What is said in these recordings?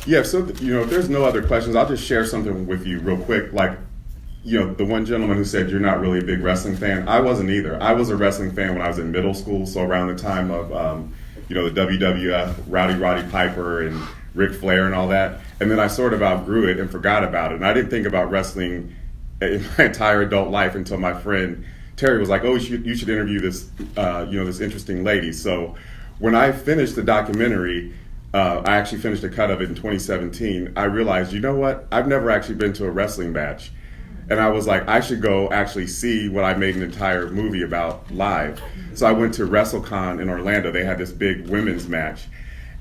Yeah, so if there's no other questions, I'll just share something with you real quick. Like, the one gentleman who said you're not really a big wrestling fan, I wasn't either. I was a wrestling fan when I was in middle school, so around the time of, the WWF, Roddy Piper and Ric Flair and all that. And then I sort of outgrew it and forgot about it. And I didn't think about wrestling in my entire adult life until my friend Terry was like, "Oh, you should interview this, this interesting lady." So when I finished the documentary, I actually finished a cut of it in 2017. I realized, you know what? I've never actually been to a wrestling match. And I was like, I should go actually see what I made an entire movie about live. So I went to WrestleCon in Orlando. They had this big women's match.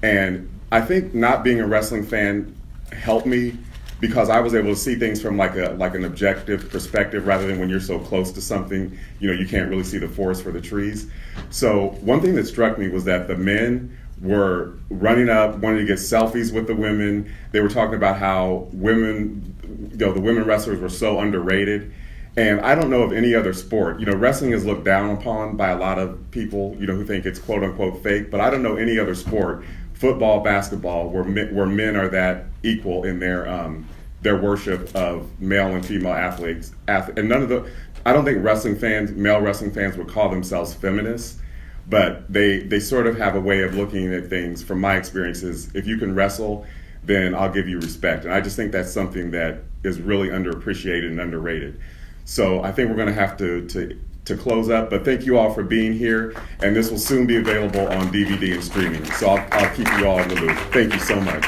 And I think not being a wrestling fan helped me because I was able to see things from like an objective perspective rather than when you're so close to something, you can't really see the forest for the trees. So one thing that struck me was that the men were running up, wanting to get selfies with the women. They were talking about how the women wrestlers were so underrated. And I don't know of any other sport. Wrestling is looked down upon by a lot of people, who think it's quote unquote fake, but I don't know any other sport, football, basketball, where men are that equal in their worship of male and female athletes. And I don't think male wrestling fans would call themselves feminists. But they sort of have a way of looking at things, from my experiences. If you can wrestle, then I'll give you respect. And I just think that's something that is really underappreciated and underrated. So I think we're going to have to close up. But thank you all for being here. And this will soon be available on DVD and streaming. So I'll keep you all in the loop. Thank you so much.